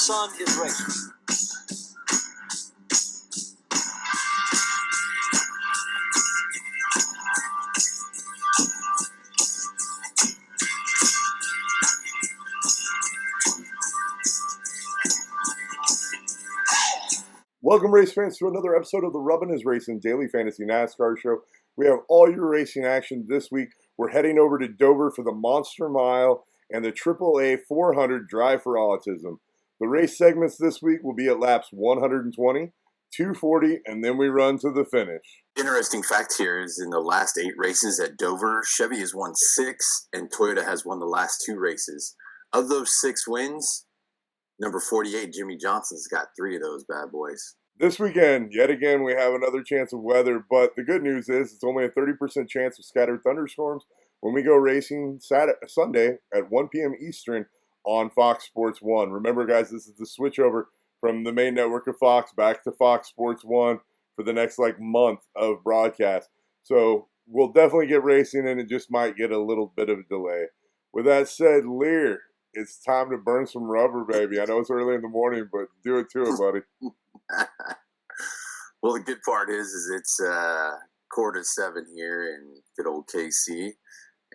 son is racing. Welcome, race fans, to another episode of the Rubbin' is Racing Daily Fantasy NASCAR Show. We have all your racing action this week. We're heading over to Dover for the Monster Mile and the AAA 400 Drive for Autism. The race segments this week will be at laps 120, 240, and then we run to the finish. Interesting fact here is in the last 8 races at Dover, Chevy has won 6 and Toyota has won the last 2 races. Of those 6 wins, number 48, Jimmy Johnson's got 3 of those bad boys. This weekend, yet again, we have another chance of weather, but the good news is it's only a 30% chance of scattered thunderstorms when we go racing Sunday at 1 p.m. Eastern on Fox Sports 1. Remember, guys, this is the switchover from the main network of Fox back to Fox Sports 1 for the next, month of broadcast. So we'll definitely get racing, and it just might get a little bit of a delay. With that said, Liehr, it's time to burn some rubber, baby. I know it's early in the morning, but do it to it, buddy. Well, the good part is it's 6:45 here in good old KC,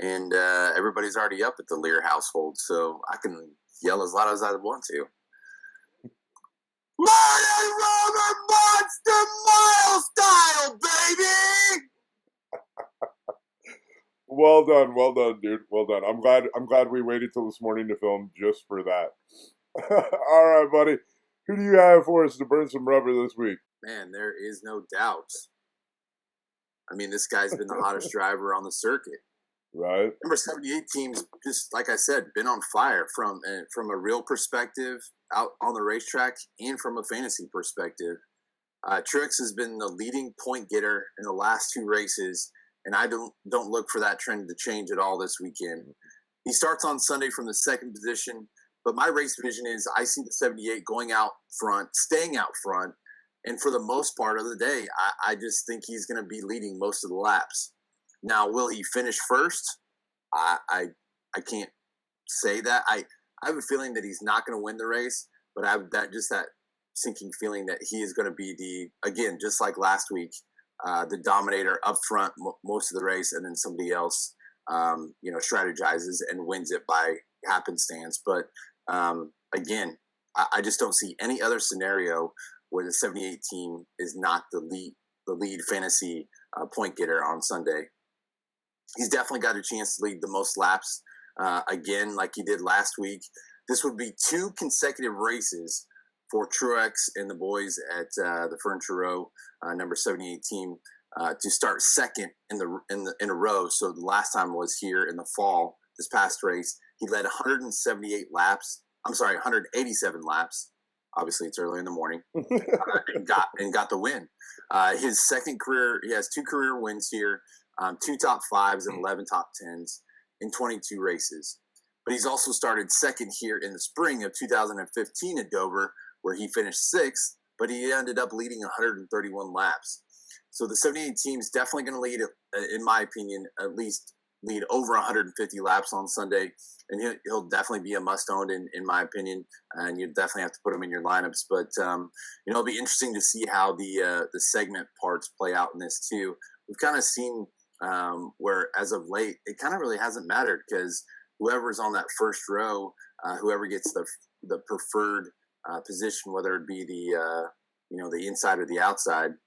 and everybody's already up at the Liehr household, so I can yell as loud as I want to. Morning Rubber Monster Mile style, baby! Well done, dude. Well done. I'm glad we waited till this morning to film just for that. All right, buddy. Who do you have for us to burn some rubber this week? Man, there is no doubt. I mean, this guy's been the hottest driver on the circuit. Right. Number 78 team's just, like I said, been on fire from a real perspective out on the racetrack and from a fantasy perspective. Truex has been the leading point getter in the last 2 races, and I don't look for that trend to change at all this weekend. He starts on Sunday from the 2nd position, but my race vision is I see the 78 going out front, staying out front, and for the most part of the day, I just think he's going to be leading most of the laps. Now, will he finish first? I can't say that. I have a feeling that he's not going to win the race, but I have that sinking feeling that he is going to be again, just like last week, the dominator up front most of the race, and then somebody else, strategizes and wins it by happenstance. But again, I just don't see any other scenario where the 78 team is not the lead fantasy point getter on Sunday. He's definitely got a chance to lead the most laps again, like he did last week. This would be 2 consecutive races for Truex and the boys at the Furniture Row, number 78 team, to start second in a row. So the last time was here in the fall. This past race, he led 187 laps. Obviously, it's early in the morning, and got the win. His second career, he has 2 career wins here, 2 top 5s and 11 top 10s in 22 races. But he's also started second here in the spring of 2015 at Dover, where he finished 6th, but he ended up leading 131 laps. So the 78 team is definitely going to lead, in my opinion, at least lead over 150 laps on Sunday, and he'll definitely be a must-own in my opinion, and you definitely have to put him in your lineups. But it'll be interesting to see how the segment parts play out in this too. We've kind of seen where as of late it kind of really hasn't mattered, because whoever's on that first row, whoever gets the preferred position, whether it be the inside or the outside,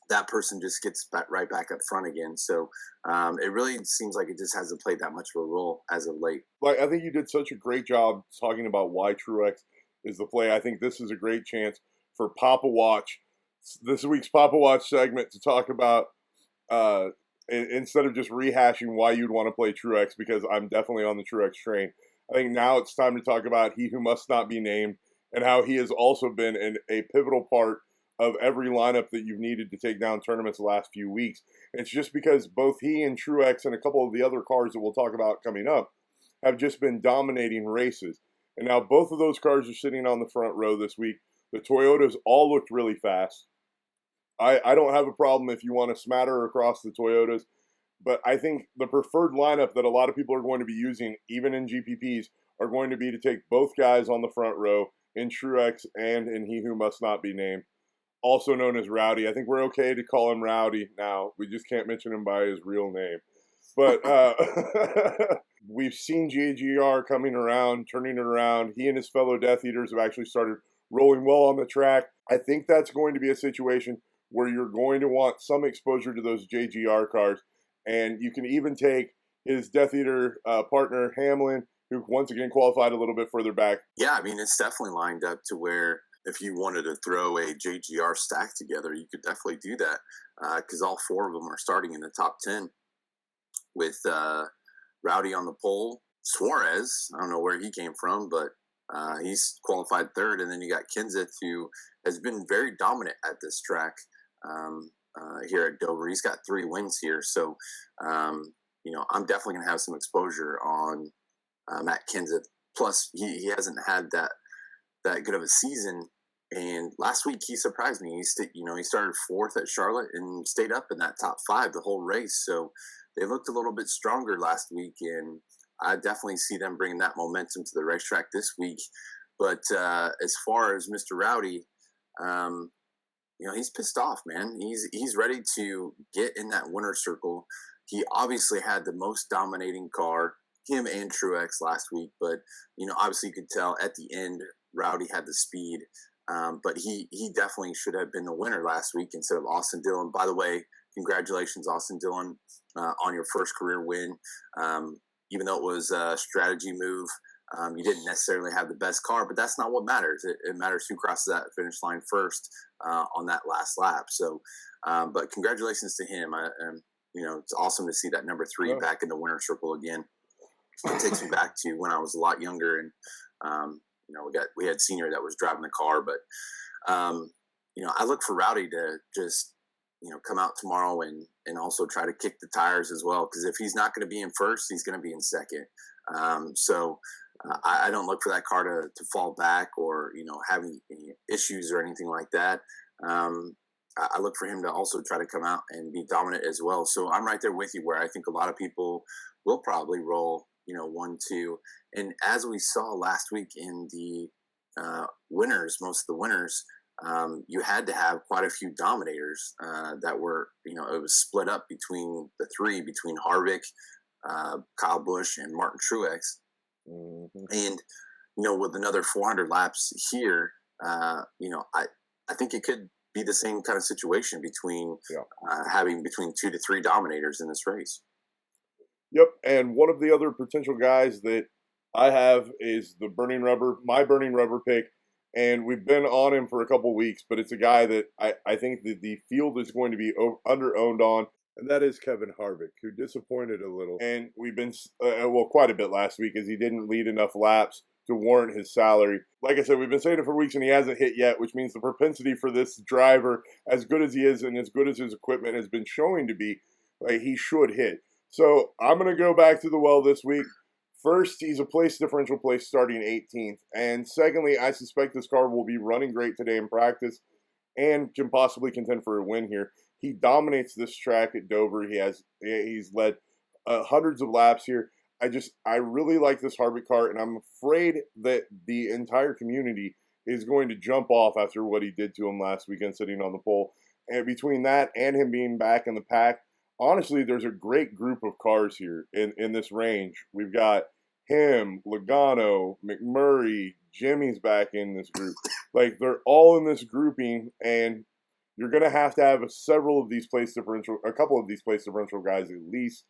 that person just gets right back up front again. So it really seems like it just hasn't played that much of a role as of late. I think you did such a great job talking about why Truex is the play. I think this is a great chance for Poppa Watch, this week's Poppa Watch segment, to talk about instead of just rehashing why you'd want to play Truex, because I'm definitely on the Truex train. I think now it's time to talk about he who must not be named, and how he has also been a pivotal part of every lineup that you've needed to take down tournaments the last few weeks. It's just because both he and Truex and a couple of the other cars that we'll talk about coming up have just been dominating races. And now both of those cars are sitting on the front row this week. The Toyotas all looked really fast. I don't have a problem if you want to smatter across the Toyotas, but I think the preferred lineup that a lot of people are going to be using, even in GPPs, are going to be to take both guys on the front row in Truex and in He Who Must Not Be Named, also known as Rowdy. I think we're okay to call him Rowdy now. We just can't mention him by his real name. But we've seen JGR coming around, turning it around. He and his fellow Death Eaters have actually started rolling well on the track. I think that's going to be a situation where you're going to want some exposure to those JGR cars. And you can even take his Death Eater partner, Hamlin, who once again qualified a little bit further back. Yeah, I mean, it's definitely lined up to where if you wanted to throw a JGR stack together, you could definitely do that because all four of them are starting in the top 10 with Rowdy on the pole. Suarez, I don't know where he came from, but he's qualified third. And then you got Kenseth, who has been very dominant at this track here at Dover. He's got 3 wins here. So, I'm definitely going to have some exposure on Matt Kenseth. Plus, he hasn't had that good of a season. And last week he surprised me. He started 4th at Charlotte and stayed up in that top 5 the whole race. So they looked a little bit stronger last week, and I definitely see them bringing that momentum to the racetrack this week. But as far as Mr. Rowdy, he's pissed off, man. He's ready to get in that winner's circle. He obviously had the most dominating car, him and Truex last week. But obviously you could tell at the end Rowdy had the speed. But he definitely should have been the winner last week instead of Austin Dillon. By the way, congratulations, Austin Dillon, on your first career win. Even though it was a strategy move, you didn't necessarily have the best car, but that's not what matters. It matters who crosses that finish line first on that last lap. So, but congratulations to him. It's awesome to see that number 3 back in the winner's circle again. It takes me back to when I was a lot younger, and we had Senior that was driving the car, but I look for Rowdy to just come out tomorrow and also try to kick the tires as well, because if he's not going to be in first, he's going to be in second. So I don't look for that car to fall back or have any issues or anything like that. I look for him to also try to come out and be dominant as well. So I'm right there with you, where I think a lot of people will probably roll 1, 2. And as we saw last week in the winners, most of the winners, you had to have quite a few dominators that were, it was split up between the 3, between Harvick, Kyle Busch, and Martin Truex. Mm-hmm. And, with another 400 laps here, I think it could be the same kind of situation between having between 2 to 3 dominators in this race. Yep, and one of the other potential guys that I have is my burning rubber pick, and we've been on him for a couple weeks, but it's a guy that I think that the field is going to be under-owned on, and that is Kevin Harvick, who disappointed a little. And we've been, quite a bit last week, as he didn't lead enough laps to warrant his salary. Like I said, we've been saying it for weeks, and he hasn't hit yet, which means the propensity for this driver, as good as he is and as good as his equipment has been showing to be, he should hit. So I'm going to go back to the well this week. First, he's a place differential place starting 18th. And secondly, I suspect this car will be running great today in practice and can possibly contend for a win here. He dominates this track at Dover. He's led hundreds of laps here. I really like this Harvick car, and I'm afraid that the entire community is going to jump off after what he did to him last weekend sitting on the pole. And between that and him being back in the pack, honestly, there's a great group of cars here in this range. We've got him, Logano, McMurray, Jimmy's back in this group. They're all in this grouping, and you're going to have a couple of these place differential guys at least,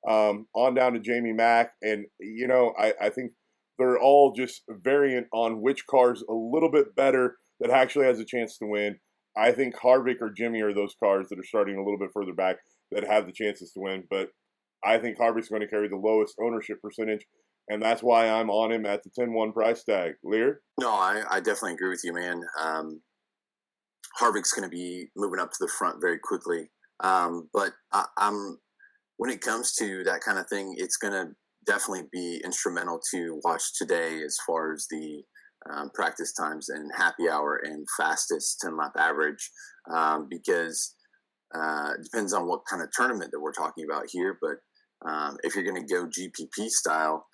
on down to Jamie Mack. And, I think they're all just variant on which car's a little bit better that actually has a chance to win. I think Harvick or Jimmy are those cars that are starting a little bit further back that have the chances to win, but I think Harvick's going to carry the lowest ownership percentage, and that's why I'm on him at the 10-1 price tag. Liehr? No, I definitely agree with you, man. Harvick's going to be moving up to the front very quickly, but I'm when it comes to that kind of thing, it's going to definitely be instrumental to watch today as far as the practice times and happy hour and fastest 10-lap average, because it depends on what kind of tournament that we're talking about here. But if you're going to go GPP style,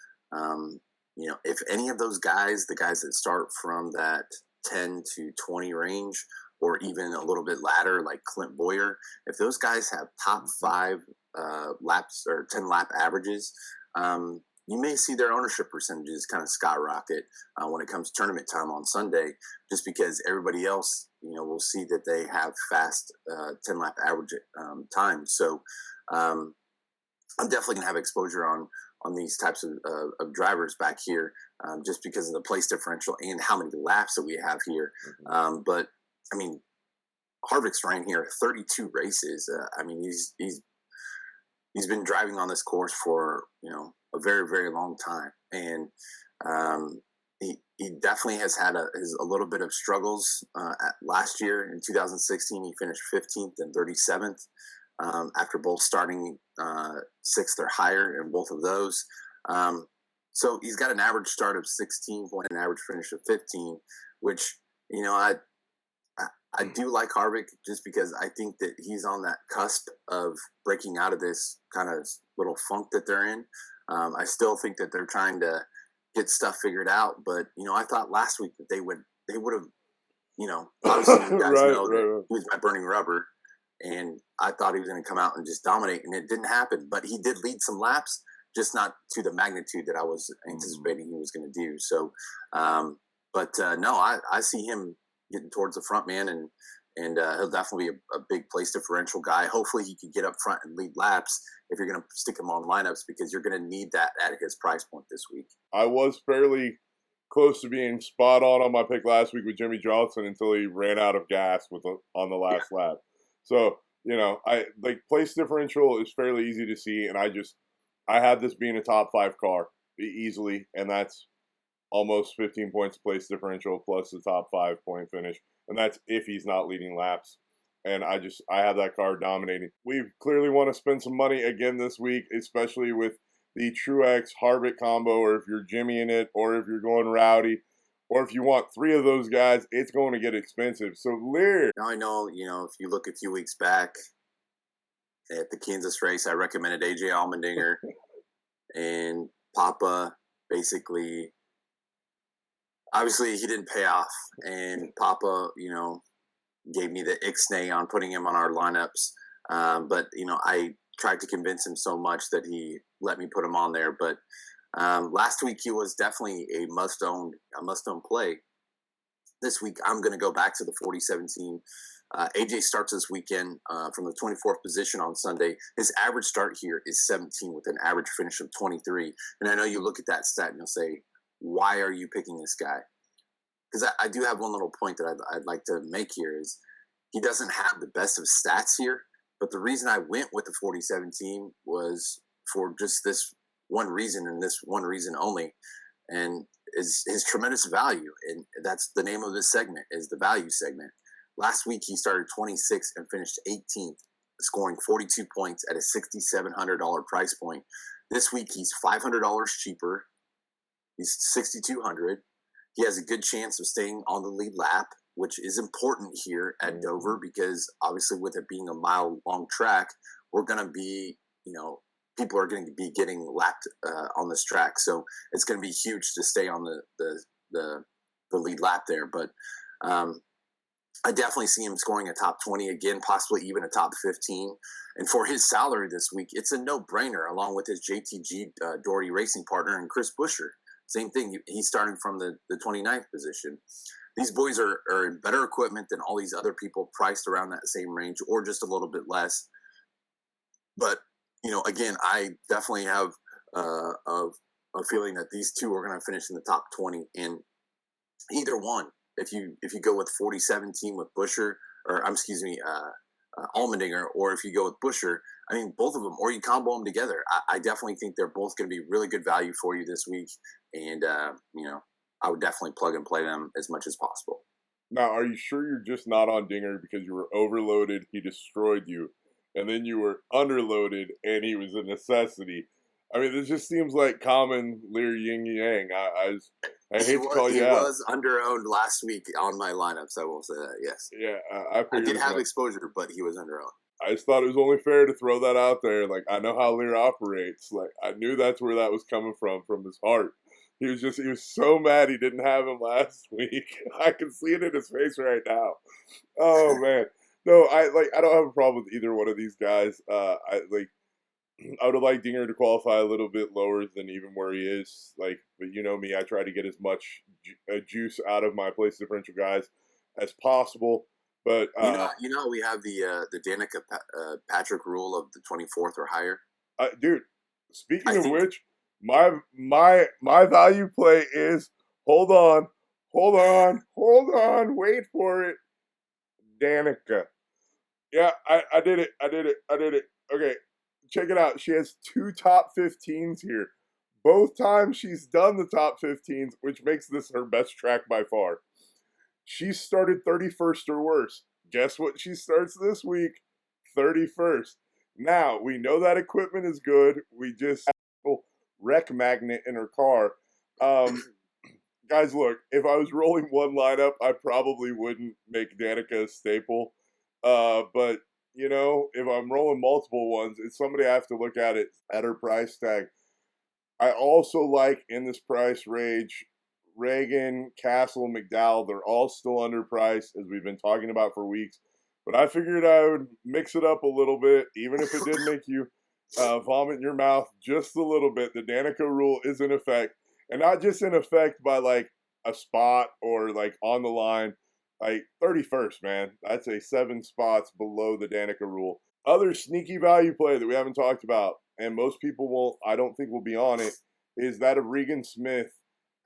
if any of those guys, the guys that start from that 10 to 20 range, or even a little bit latter, like Clint Boyer, if those guys have top 5 laps or 10 lap averages, you may see their ownership percentages kind of skyrocket when it comes to tournament time on Sunday, just because everybody else, will see that they have fast 10 lap average times. So I'm definitely going to have exposure on these types of drivers back here, just because of the place differential and how many laps that we have here. But I mean, Harvick's ran here 32 races. I mean, he's been driving on this course for a very, very long time, and he definitely has had a little bit of struggles. Last year in 2016, he finished 15th and 37th. After both starting 6th or higher in both of those. So he's got an average start of 16 point, an average finish of 15, which, I do like Harvick just because I think that he's on that cusp of breaking out of this kind of little funk that they're in. I still think that they're trying to get stuff figured out, but, I thought last week that they would have, obviously you guys know that he was my burning rubber. And I thought he was going to come out and just dominate, and it didn't happen. But he did lead some laps, just not to the magnitude that I was anticipating he was going to do. So, no, I see him getting towards the front, man, and he'll definitely be a big place differential guy. Hopefully he can get up front and lead laps if you're going to stick him on lineups, because you're going to need that at his price point this week. I was fairly close to being spot on my pick last week with Jimmy Johnson until he ran out of gas on the last lap. So, I like place differential is fairly easy to see, and I had this being a top 5 car easily, and that's almost 15 points place differential plus the top 5 point finish, and that's if he's not leading laps. And I have that car dominating. We clearly want to spend some money again this week, especially with the Truex Harvick combo, or if you're Jimmy in it, or if you're going Rowdy. Or if you want 3 of those guys, it's going to get expensive. So, Liehr. Now I know, if you look a few weeks back at the Kansas race, I recommended AJ Allmendinger and Poppa. Basically, obviously he didn't pay off, and Poppa, gave me the ixnay on putting him on our lineups. But I tried to convince him so much that he let me put him on there. But last week he was definitely a must-own play. This week I'm going to go back to the 4017. AJ starts this weekend from the 24th position on Sunday. His average start here is 17 with an average finish of 23. And I know you look at that stat and you'll say, why are you picking this guy? Because I do have one little point that I'd like to make here is he doesn't have the best of stats here. But the reason I went with the 4017 was for just this one reason, and this one reason only, and is his tremendous value. And that's the name of this segment, is the value segment. Last week he started 26th and finished 18th, scoring 42 points at a $6,700 price point. This week he's $500 cheaper. He's $6,200. He has a good chance of staying on the lead lap, which is important here at Dover, because obviously with it being a mile-long track, we're going to be, people are going to be getting lapped on this track. So it's going to be huge to stay on the lead lap there. But I definitely see him scoring a top 20 again, possibly even a top 15. And for his salary this week, it's a no-brainer, along with his JTG Doherty racing partner and Chris Buescher. Same thing. He's starting from the 29th position. These boys are in better equipment than all these other people priced around that same range, or just a little bit less. But, again, I definitely have a feeling that these two are going to finish in the top 20. And either one, if you go with 4017 with Buescher, or Allmendinger, or if you go with Buescher, I mean, both of them, or you combo them together. I definitely think they're both going to be really good value for you this week. And, I would definitely plug and play them as much as possible. Now, are you sure you're just not on Dinger because you were overloaded, he destroyed you, and then you were underloaded and he was a necessity? I mean, this just seems like common Liehr yin yang. I hate to call you out. He was under-owned last week on my lineups, I will say that, yes. Yeah, I did have exposure, but he was under-owned. I just thought it was only fair to throw that out there. Like, I know how Liehr operates. Like, I knew that's where that was coming from his heart. He was so mad he didn't have him last week. I can see it in his face right now. Oh man. No, I don't have a problem with either one of these guys. I would have liked Dinger to qualify a little bit lower than even where he is. But you know me, I try to get as much juice out of my place differential guys as possible. But we have the Danica Patrick rule of the 24th or higher. Dude, speaking of which, my value play is hold on, wait for it, Danica. Yeah, I did it. Okay, check it out. She has 2 top 15s here. Both times she's done the top 15s, which makes this her best track by far. She started 31st or worse. Guess what she starts this week? 31st. Now, we know that equipment is good. We just have a wreck magnet in her car. Guys, look, if I was rolling one lineup, I probably wouldn't make Danica a staple. But, if I'm rolling multiple ones, it's somebody I have to look at it at her price tag. I also like in this price range, Regan, Castle, McDowell. They're all still underpriced, as we've been talking about for weeks. But I figured I would mix it up a little bit, even if it did make you vomit in your mouth just a little bit. The Danica rule is in effect, and not just in effect by a spot or on the line. 31st, man. I'd say 7 spots below the Danica rule. Other sneaky value play that we haven't talked about, and most people I don't think will be on it, is that of Regan Smith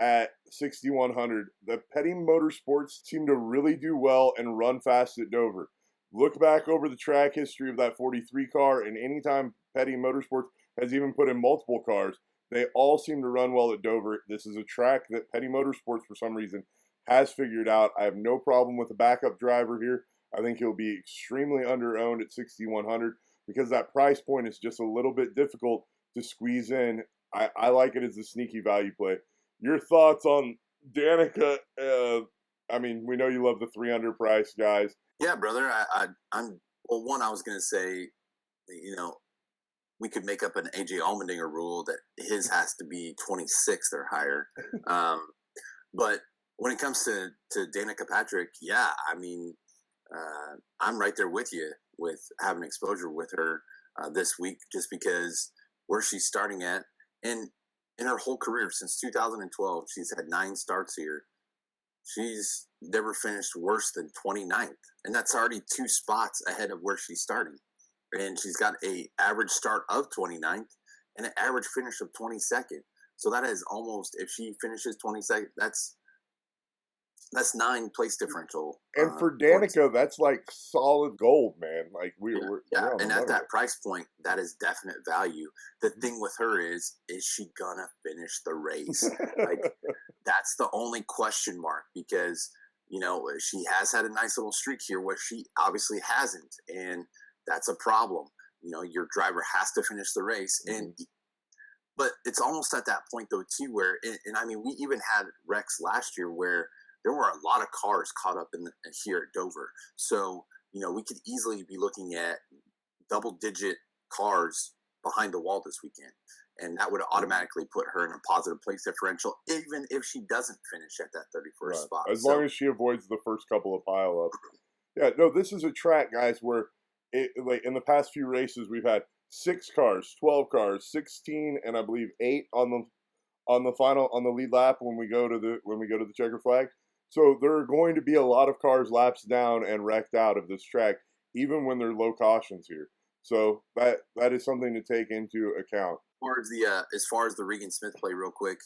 at 6,100. The Petty Motorsports seem to really do well and run fast at Dover. Look back over the track history of that 43 car, and anytime Petty Motorsports has even put in multiple cars, they all seem to run well at Dover. This is a track that Petty Motorsports, for some reason, has figured out. I have no problem with a backup driver here. I think he'll be extremely under-owned at 6,100 because that price point is just a little bit difficult to squeeze in. I like it as a sneaky value play. Your thoughts on Danica? We know you love the 300 price, guys. Yeah, brother. One, I was going to say, we could make up an AJ Allmendinger rule that his has to be 26th or higher. But when it comes to Danica Patrick, yeah, I'm right there with you with having exposure with her this week, just because where she's starting at, and in her whole career since 2012, she's had 9 starts here. She's never finished worse than 29th, and that's already 2 spots ahead of where she's starting. And she's got a average start of 29th and an average finish of 22nd. So that is almost, if she finishes 22nd, that's 9 place differential. And for Danica, that's solid gold, man. And at that price point, that is definite value. The thing with her is she gonna finish the race? That's the only question mark, because she has had a nice little streak here where she obviously hasn't, and that's a problem. Your driver has to finish the race, but it's almost at that point though too, where we even had wrecks last year where there were a lot of cars caught up here at Dover. So, we could easily be looking at double-digit cars behind the wall this weekend. And that would automatically put her in a positive place differential, even if she doesn't finish at that 31st spot. As long as she avoids the first couple of pile-ups. Yeah, no, this is a track, guys, where in the past few races, we've had 6 cars, 12 cars, 16, and I believe 8 on the lead lap when we go to the checker flag. So there are going to be a lot of cars laps down and wrecked out of this track, even when there are low cautions here. So that is something to take into account. As far as the Regan Smith play, real quick,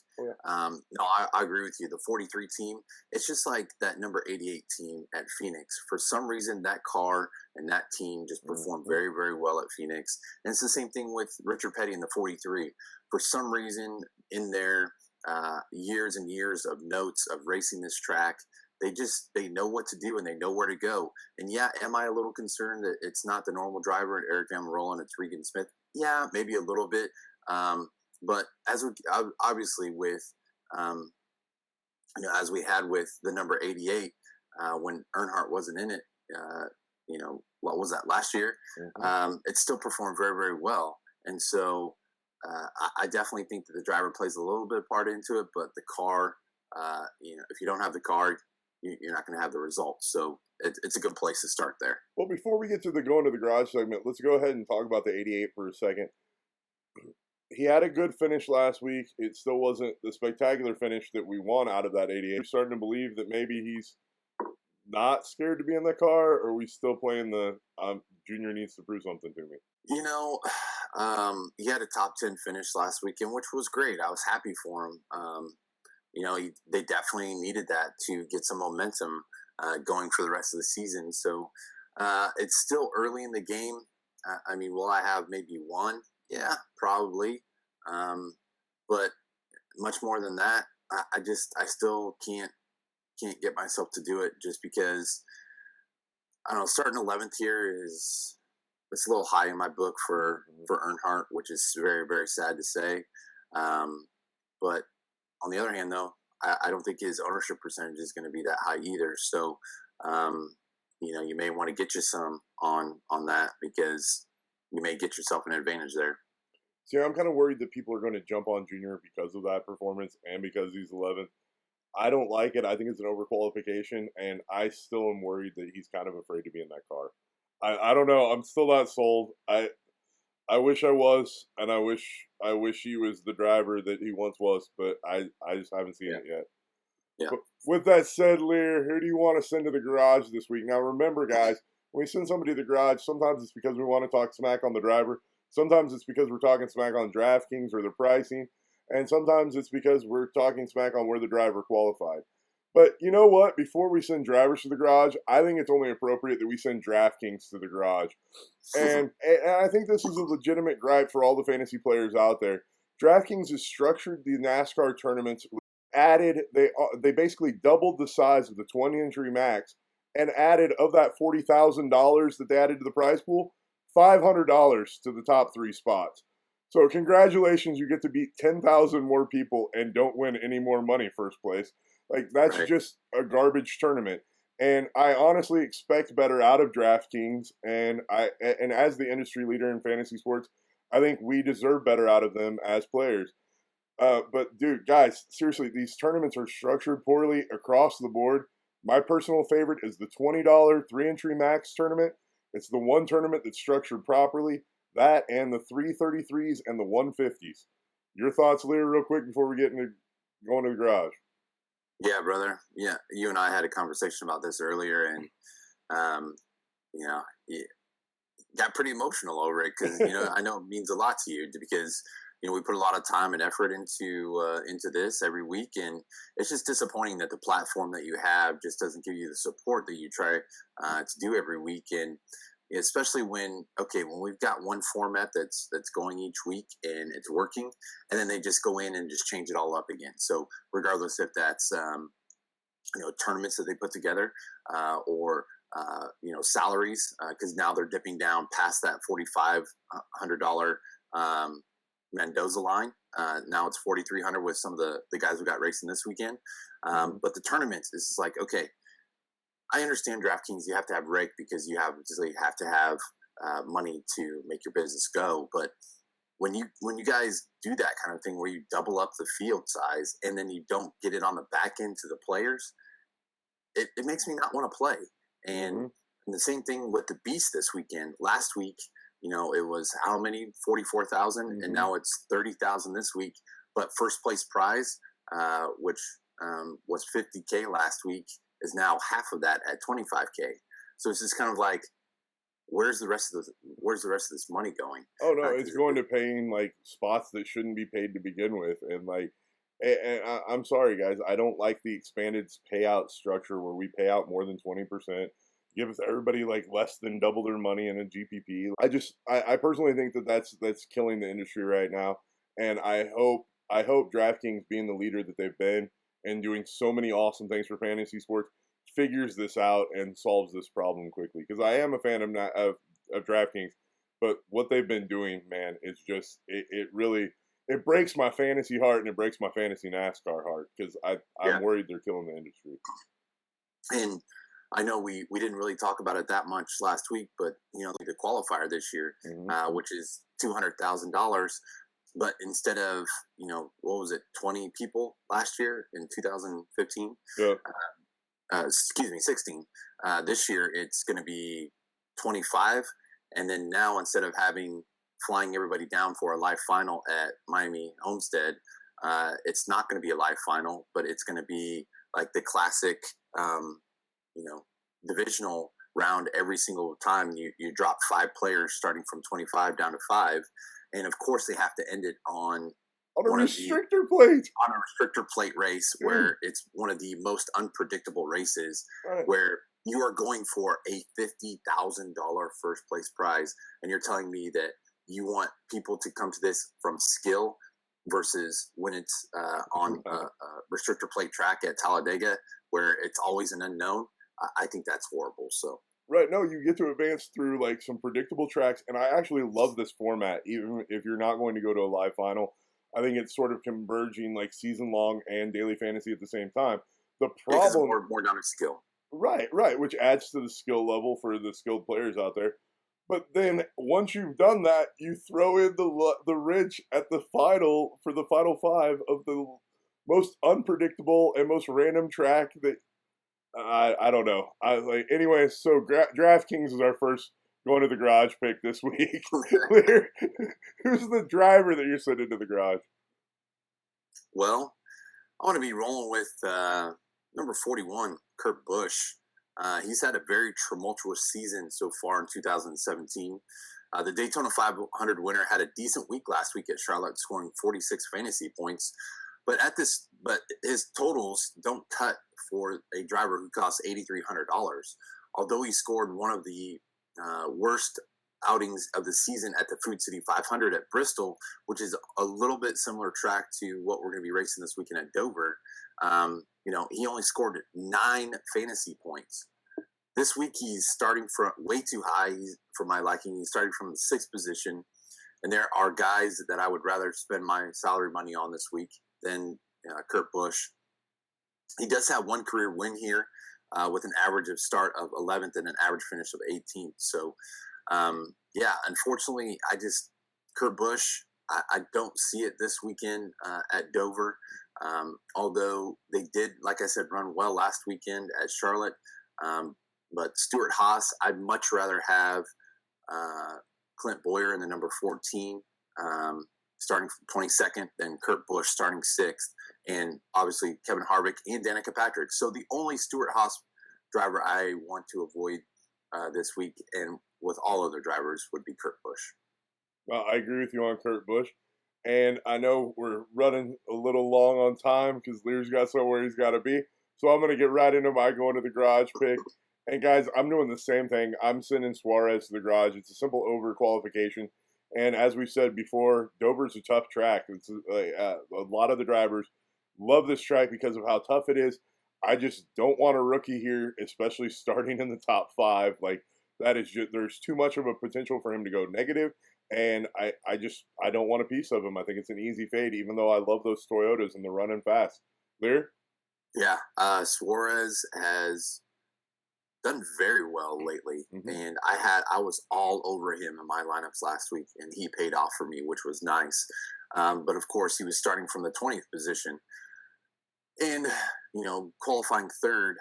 no, I agree with you. The 43 team, it's just like that number 88 team at Phoenix. For some reason, that car and that team just performed very, very well at Phoenix. And it's the same thing with Richard Petty in the 43. For some reason, in their years and years of notes of racing this track, they know what to do and they know where to go. And yeah, am I a little concerned that it's not the normal driver at Eric Almirola and it's Regan Smith? Yeah, maybe a little bit. But obviously with, as we had with the number 88, when Earnhardt wasn't in it, what was that, last year? It still performed very, very well. And so I definitely think that the driver plays a little bit part into it, but the car, if you don't have the car, you're not going to have the results. So it's a good place to start there. Well, before we get to the going to the garage segment, let's go ahead and talk about the 88 for a second. He had a good finish last week. It still wasn't the spectacular finish that we want out of that 88. We're starting to believe that maybe he's not scared to be in the car, or are we still playing the Junior needs to prove something to me? He had a top 10 finish last weekend, which was great. I was happy for him. They definitely needed that to get some momentum going for the rest of the season. So it's still early in the game. Will I have maybe one? Yeah, probably. But much more than that, I still can't get myself to do it, just because I don't know. Starting 11th here it's a little high in my book for Earnhardt, which is very, very sad to say. But on the other hand, though, I don't think his ownership percentage is going to be that high either. So, you may want to get you some on that, because you may get yourself an advantage there. See, I'm kind of worried that people are going to jump on Junior because of that performance and because he's 11th. I don't like it. I think it's an overqualification, and I still am worried that he's kind of afraid to be in that car. I don't know. I'm still not sold. I wish I was, and I wish he was the driver that he once was, but I just haven't seen it yet. Yeah. But with that said, Liehr, who do you want to send to the garage this week? Now, remember, guys, when we send somebody to the garage, sometimes it's because we want to talk smack on the driver. Sometimes it's because we're talking smack on DraftKings or the pricing. And sometimes it's because we're talking smack on where the driver qualified. But you know what? Before we send drivers to the garage, I think it's only appropriate that we send DraftKings to the garage. And I think this is a legitimate gripe for all the fantasy players out there. DraftKings has structured the NASCAR tournaments, they basically doubled the size of the 20 entry max, and added, of that $40,000 that they added to the prize pool, $500 to the top 3 spots. So congratulations, you get to beat 10,000 more people and don't win any more money first place. Like, that's Right. just a garbage tournament. And I honestly expect better out of DraftKings, and as the industry leader in fantasy sports, I think we deserve better out of them as players. But dude, guys, seriously, these tournaments are structured poorly across the board. My personal favorite is the $20 3-entry max tournament. It's the one tournament that's structured properly. That and the 333s and the 150s. Your thoughts, Liehr, real quick before we get into going to the garage. Yeah, brother. Yeah, you and I had a conversation about this earlier, and got pretty emotional over it, because I know it means a lot to you, because we put a lot of time and effort into this every week, and it's just disappointing that the platform that you have just doesn't give you the support that you try to do every week. And especially when we've got one format that's going each week and it's working, and then they just go in and just change it all up again. So regardless if that's tournaments that they put together, or salaries, because now they're dipping down past that $4,500 Mendoza line. Now it's $4,300 with some of the guys who got racing this weekend. But the tournaments, this is like, okay, I understand DraftKings, you have to have rake because you have to have money to make your business go. But when you guys do that kind of thing where you double up the field size and then you don't get it on the back end to the players, it makes me not want to play. And the same thing with the Beast this weekend. Last week, it was how many? 44,000, and now it's 30,000 this week. But first place prize, which was 50K last week, is now half of that at 25K. So it's just kind of like, where's the rest of this money going? Oh no, it's going to paying like spots that shouldn't be paid to begin with, and like, and I'm sorry guys, I don't like the expanded payout structure where we pay out more than 20%. Gives everybody like less than double their money in a GPP. I personally think that's killing the industry right now, and I hope DraftKings, being the leader that they've been and doing so many awesome things for fantasy sports, figures this out and solves this problem quickly. Because I am a fan of DraftKings, but what they've been doing, man, is just it really breaks my fantasy heart, and it breaks my fantasy NASCAR heart, because I'm worried they're killing the industry. And I know we didn't really talk about it that much last week, but the qualifier this year, which is $200,000. but instead of, what was it, 20 people last year in 2015? Yeah. Excuse me, 16. This year it's going to be 25, and then now instead of flying everybody down for a live final at Miami Homestead, it's not going to be a live final, but it's going to be like the classic, divisional round. Every single time you drop 5 players starting from 25 down to 5, and of course they have to end it on a one restrictor plate. On a restrictor plate race, where it's one of the most unpredictable races, where you are going for a $50,000 first place prize, and you're telling me that you want people to come to this from skill versus when it's on a restrictor plate track at Talladega, where it's always an unknown. I think that's horrible. So. Right, no, you get to advance through like some predictable tracks, and I actually love this format, even if you're not going to go to a live final. I think it's sort of converging like season long and daily fantasy at the same time. The problem, more down to skill. Right, which adds to the skill level for the skilled players out there. But then once you've done that, you throw in the ridge at the final for the final 5 of the most unpredictable and most random track that. I don't know. Anyway. So DraftKings is our first going to the garage pick this week. Who's the driver that you're sending to the garage? Well, I want to be rolling with number 41, Kurt Busch. He's had a very tumultuous season so far in 2017. The Daytona 500 winner had a decent week last week at Charlotte, scoring 46 fantasy points. But his totals don't cut for a driver who costs $8,300. Although he scored one of the worst outings of the season at the Food City 500 at Bristol, which is a little bit similar track to what we're going to be racing this weekend at Dover. He only scored 9 fantasy points. This week he's starting from way too high for my liking. He's starting from the 6th position, and there are guys that I would rather spend my salary money on this week than Kurt Busch. He does have one career win here with an average of start of 11th and an average finish of 18th. So, unfortunately, Kurt Busch, I don't see it this weekend at Dover. Although they did, like I said, run well last weekend at Charlotte. But Stuart Haas, I'd much rather have Clint Boyer in the number 14. Starting from 22nd, then Kurt Busch starting 6th, and obviously Kevin Harvick and Danica Patrick. So the only Stuart Haas driver I want to avoid this week, and with all other drivers, would be Kurt Busch. Well, I agree with you on Kurt Busch, and I know we're running a little long on time because Liehr's got somewhere he's got to be. So I'm going to get right into my going to the garage pick. And guys, I'm doing the same thing. I'm sending Suarez to the garage. It's a simple overqualification. And as we said before, Dover's a tough track. It's a lot of the drivers love this track because of how tough it is. I just don't want a rookie here, especially starting in the top 5. Like that is there's too much of a potential for him to go negative, and I don't want a piece of him. I think it's an easy fade, even though I love those Toyotas and they're running fast. Liehr? Yeah, Suarez has done very well lately, and I was all over him in my lineups last week, and he paid off for me, which was nice. But of course, he was starting from the 20th position, and qualifying 3rd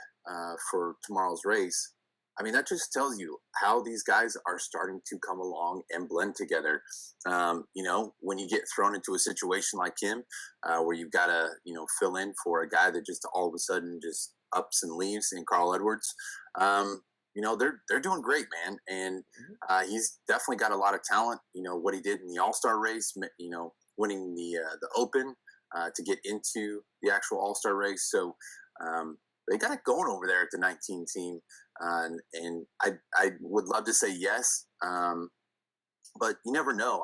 for tomorrow's race. I mean, that just tells you how these guys are starting to come along and blend together. When you get thrown into a situation like him, where you've got to fill in for a guy that just all of a sudden just ups and leaves in Carl Edwards. They're doing great, man, and he's definitely got a lot of talent. What he did in the All-Star race, winning the Open to get into the actual All-Star race. So they got it going over there at the 19 team, and I would love to say yes, but you never know.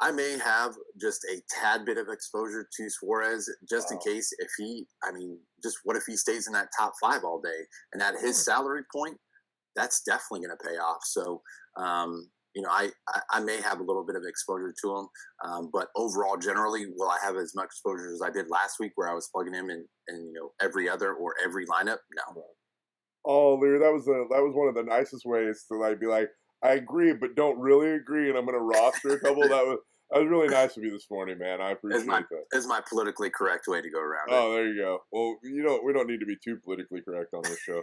I may have just a tad bit of exposure to Suarez just in case what if he stays in that top 5 all day, and at his salary point, that's definitely going to pay off. So, I may have a little bit of exposure to him, but overall, generally, will I have as much exposure as I did last week where I was plugging him in every other or every lineup? No. Oh, Liehr, that was one of the nicest ways to be like, I agree, but don't really agree, and I'm going to roster a couple. That was really nice of you this morning, man. I appreciate that. Is my politically correct way to go around it. Oh, there you go. Well, we don't need to be too politically correct on this show.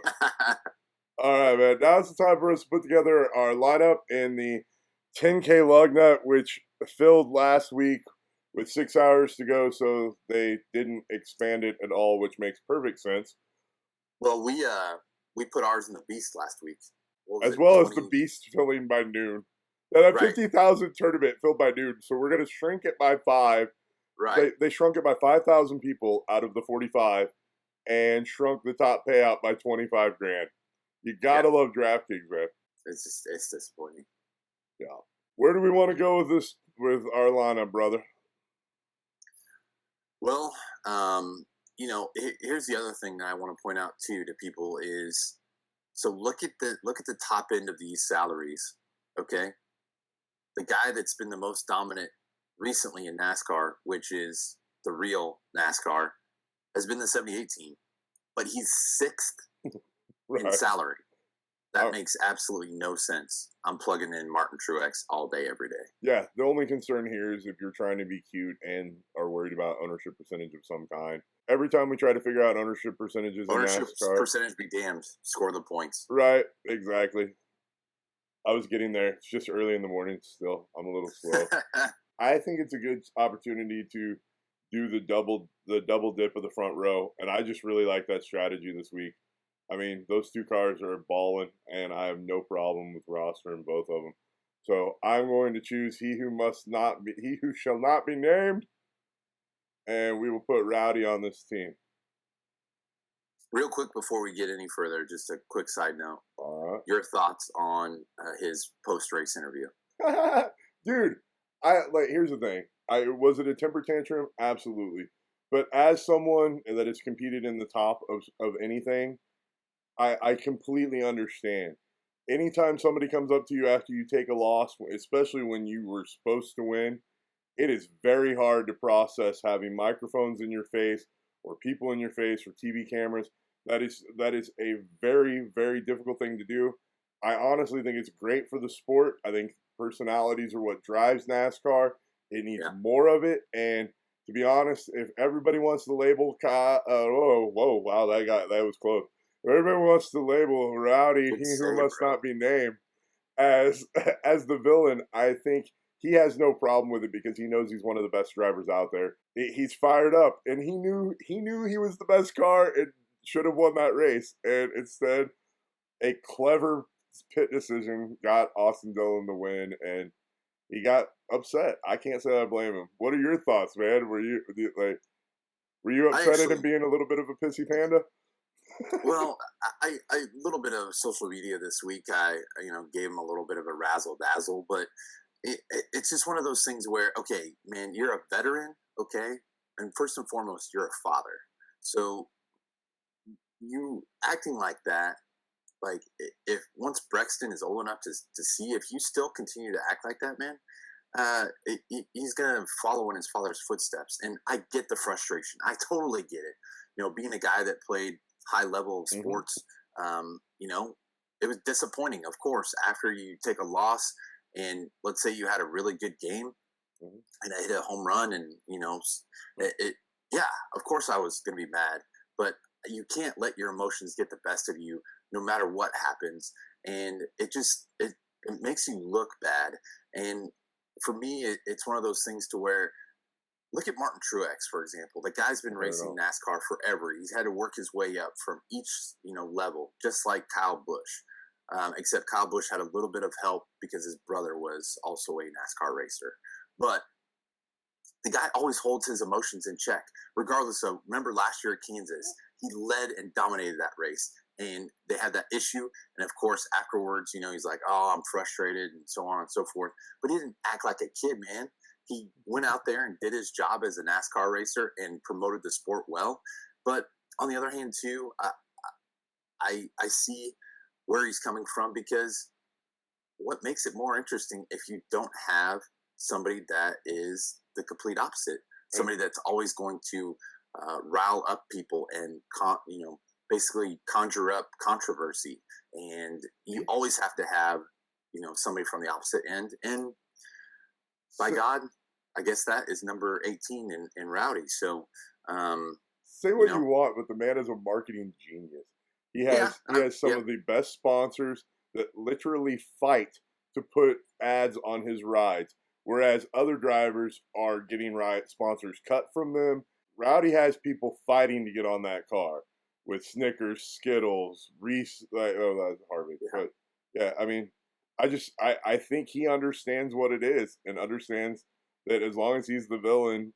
All right, man. Now it's the time for us to put together our lineup in the 10K lug nut, which filled last week with 6 hours to go, so they didn't expand it at all, which makes perfect sense. Well, we put ours in the beast last week. As well as the beast filling by noon. That 50,000 tournament filled by noon, so we're going to shrink it by 5. Right. They shrunk it by 5,000 people out of the 45 and shrunk the top payout by 25 grand. You gotta love DraftKings, man. It's disappointing. Yeah. Where do we want to go with our lineup, brother? Well, here's the other thing that I want to point out too to people is, so look at the top end of these salaries. Okay, the guy that's been the most dominant recently in NASCAR, which is the real NASCAR, has been the 78 team, but he's 6th in salary. That makes absolutely no sense. I'm plugging in Martin Truex all day, every day. Yeah, the only concern here is if you're trying to be cute and are worried about ownership percentage of some kind. Every time we try to figure out ownership percentages in NASCAR, percentage be damned, score the points. Right, exactly. I was getting there. It's just early in the morning still. I'm a little slow. I think it's a good opportunity to do the double dip of the front row, and I just really like that strategy this week. I mean, those 2 cars are balling, and I have no problem with rostering both of them. So I'm going to choose he who shall not be named, and we will put Rowdy on this team. Real quick before we get any further, just a quick side note. Your thoughts on his post-race interview? Dude, here's the thing. Was it a temper tantrum? Absolutely. But as someone that has competed in the top of anything, I completely understand. Anytime somebody comes up to you after you take a loss, especially when you were supposed to win, it is very hard to process having microphones in your face or people in your face or TV cameras. That is a very, very difficult thing to do. I honestly think it's great for the sport. I think personalities are what drives NASCAR. It needs more of it. And to be honest, if everybody wants to label that was close. Everybody wants to label Rowdy, he who must not be named, as the villain. I think he has no problem with it because he knows he's one of the best drivers out there. He's fired up, and he knew he was the best car and should have won that race. And instead, a clever pit decision got Austin Dillon the win, and he got upset. I can't say I blame him. What are your thoughts, man? Were you upset at him being a little bit of a pissy panda? Well, I little bit of social media this week. I gave him a little bit of a razzle dazzle, but it's just one of those things where, okay, man, you're a veteran, okay, and first and foremost, you're a father. So you acting like that, like if once Brexton is old enough to see if you still continue to act like that, man, he's gonna follow in his father's footsteps. And I get the frustration. I totally get it. Being a guy that played high level of sports, it was disappointing, of course, after you take a loss and let's say you had a really good game and I hit a home run and, of course I was going to be mad, but you can't let your emotions get the best of you no matter what happens. And it makes you look bad. And for me, it's one of those things to where, look at Martin Truex, for example. The guy's been racing NASCAR forever. He's had to work his way up from each, level, just like Kyle Busch. Except Kyle Busch had a little bit of help because his brother was also a NASCAR racer. But the guy always holds his emotions in check, regardless of, remember last year at Kansas, he led and dominated that race. And they had that issue. And of course, afterwards, he's like, oh, I'm frustrated and so on and so forth. But he didn't act like a kid, man. He went out there and did his job as a NASCAR racer and promoted the sport well. But on the other hand, too, I see where he's coming from, because what makes it more interesting if you don't have somebody that is the complete opposite, somebody that's always going to rile up people and basically conjure up controversy, and you always have to have somebody from the opposite end. And by God, I guess that is number 18 in Rowdy. So, Say you what you know, want, but the man is a marketing genius. yeah, He has some yeah, of the best sponsors that literally fight to put ads on his rides, whereas other drivers are getting ride sponsors cut from them. Rowdy has people fighting to get on that car with Snickers, Skittles, Reese. Oh, that's Harvey. yeah. But yeah, I mean, I think he understands what it is and understands that as long as he's the villain,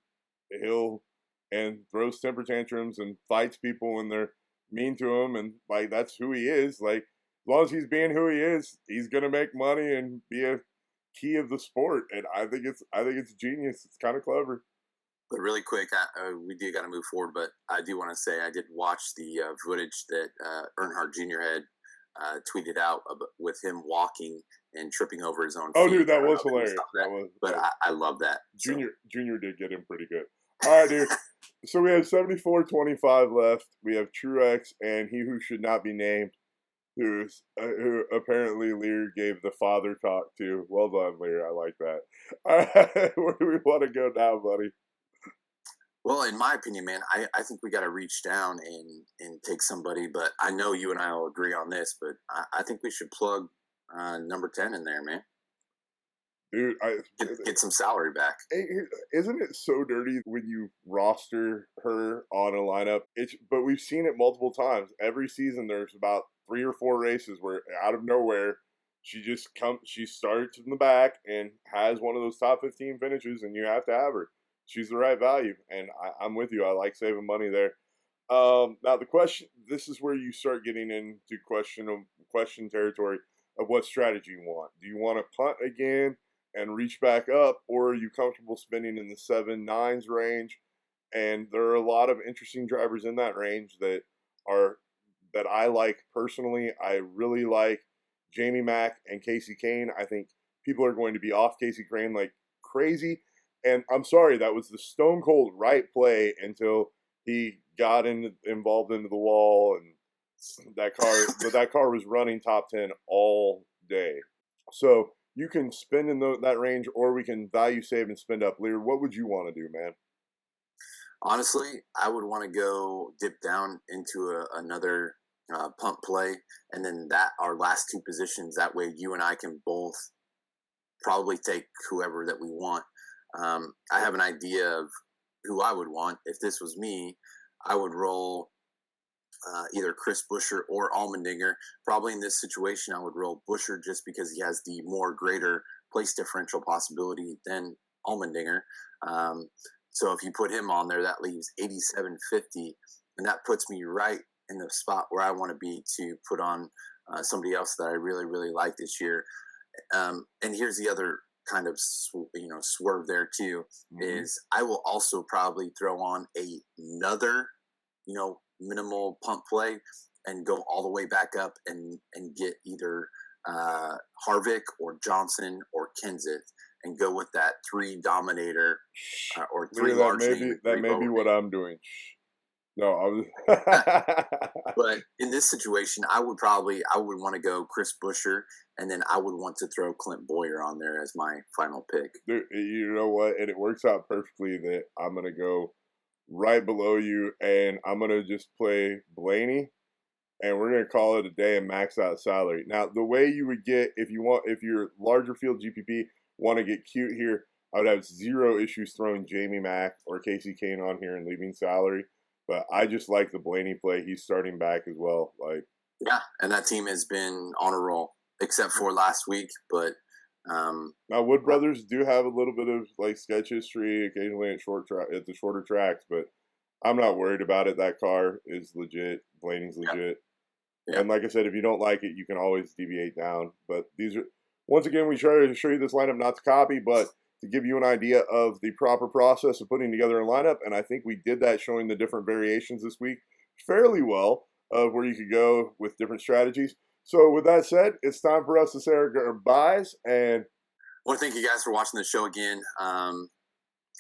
he'll and throws temper tantrums and fights people when they're mean to him, and like that's who he is. Like as long as he's being who he is, he's gonna make money and be a key of the sport. And I think it's genius. It's kind of clever. But really quick, we do got to move forward. But I do want to say I did watch the footage that Earnhardt Jr. had tweeted out with him walking and tripping over his own Oh, feet. dude, I that don't know was if you hilarious. saw that, but I love that. So. Junior did get him pretty good. All right, dude. So we have 74-25 left. We have Truex and he who should not be named, who apparently Liehr gave the father talk to. Well done, Liehr. I like that. All right, where do we want to go now, buddy? Well, in my opinion, man, I think we got to reach down and take somebody. But I know you and I will agree on this. But I think we should plug number 10 in there, man. Dude, get some salary back. Isn't it so dirty when you roster her on a lineup? But we've seen it multiple times. Every season, there's about 3 or 4 races where out of nowhere, she starts in the back and has one of those top 15 finishes, and you have to have her. She's the right value, and I'm with you. I like saving money there. Now the question, this is where you start getting into question territory of what strategy you want. Do you want to punt again and reach back up, or are you comfortable spending in the 7-9s range? And there are a lot of interesting drivers in that range that I like personally. I really like Jamie Mack and Casey Kane. I think people are going to be off Casey Kane like crazy. And I'm sorry, that was the stone cold right play until he got involved into the wall, and that car was running top 10 all day. So you can spend in that range, or we can value save and spend up. Liehr, what would you want to do, man? Honestly, I would want to go dip down into another pump play, and then our last 2 positions. That way, you and I can both probably take whoever that we want. I have an idea of who I would want. If this was me, I would roll either Chris Buescher or Allmendinger. Probably in this situation, I would roll Buescher just because he has the more greater place differential possibility than Allmendinger. So if you put him on there, that leaves 87.50, and that puts me right in the spot where I want to be to put on somebody else that I really, really like this year. And here's the other kind of swerve there too, is I will also probably throw on another minimal pump play and go all the way back up and get either Harvick or Johnson or Kenseth and go with that 3 dominator or 3 large name. That may be what I'm doing. No, I was. But in this situation, I would want to go Chris Buescher, and then I would want to throw Clint Boyer on there as my final pick. Dude, you know what? And it works out perfectly that I'm gonna go right below you, and I'm gonna just play Blaney, and we're gonna call it a day and max out salary. Now, the way you would get if you're larger field GPP want to get cute here, I would have 0 issues throwing Jamie Mack or Casey Kane on here and leaving salary. But I just like the Blaney play. He's starting back as well. Yeah, and that team has been on a roll, except for last week. But now Wood Brothers do have a little bit of sketch history occasionally at the shorter tracks, but I'm not worried about it. That car is legit. Blaney's legit. Yeah. And like I said, if you don't like it, you can always deviate down. But these are, once again, we try to show you this lineup not to copy, but to give you an idea of the proper process of putting together a lineup. And I think we did that, showing the different variations this week fairly well of where you could go with different strategies. So with that said, it's time for us to say our goodbyes. And I want to thank you guys for watching the show again.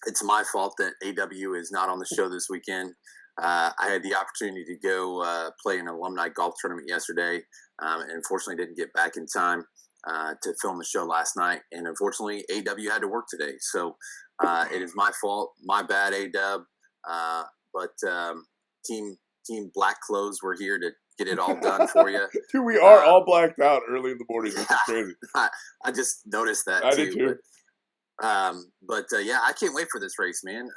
It's my fault that AW is not on the show this weekend. I had the opportunity to go play an alumni golf tournament yesterday, and unfortunately didn't get back in time to film the show last night. And unfortunately, AW had to work today. So It is my fault. My bad, A-Dub. But Team Black Clothes, we're here to get it all done for you. Dude, we are all blacked out early in the morning. This is crazy. I just noticed that, I did too. But yeah, I can't wait for this race, man.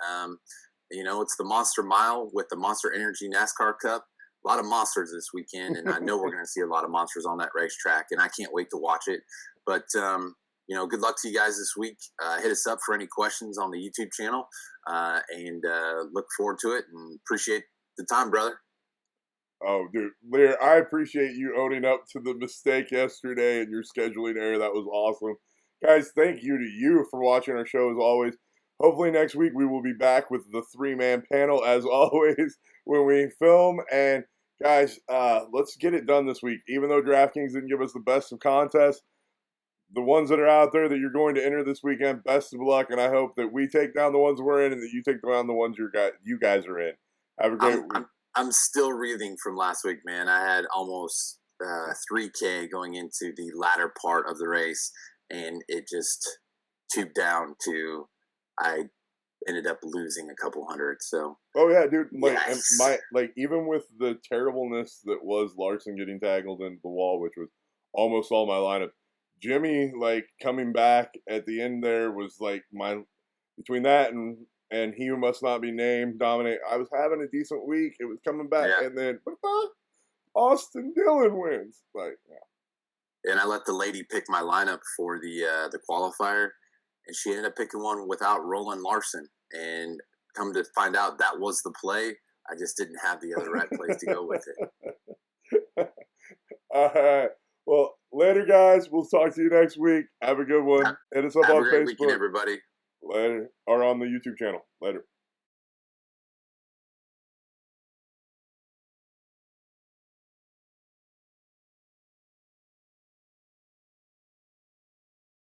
It's the Monster Mile with the Monster Energy NASCAR Cup. A lot of monsters this weekend, and I know we're going to see a lot of monsters on that racetrack, and I can't wait to watch it. But good luck to you guys this week. Hit us up for any questions on the YouTube channel, and look forward to it and appreciate the time, brother. Oh, dude, Liehr, I appreciate you owning up to the mistake yesterday and your scheduling error. That was awesome. Guys, thank you to you for watching our show as always. Hopefully next week we will be back with the 3-man panel as always when we film. And guys, let's get it done this week. Even though DraftKings didn't give us the best of contests, the ones that are out there that you're going to enter this weekend, best of luck. And I hope that we take down the ones we're in and that you take down the ones you guys are in. Have a great week. I'm still reeling from last week, man. I had almost 3K going into the latter part of the race, and it just tubed down to I ended up losing a couple hundred. So yeah, dude. Yes. Even with the terribleness that was Larson getting tackled into the wall, which was almost all my lineup, Jimmy coming back at the end there was between that and he who must not be named dominate. I was having a decent week. It was coming back, and then Austin Dillon wins. And I let the lady pick my lineup for the qualifier, and she ended up picking one without Roland Larson. And come to find out, that was the play. I just didn't have the other right place to go with it. All right. Well, later, guys. We'll talk to you next week. Have a good one. Hit us up on Facebook. Weekend, everybody. Later. Or on the YouTube channel. Later.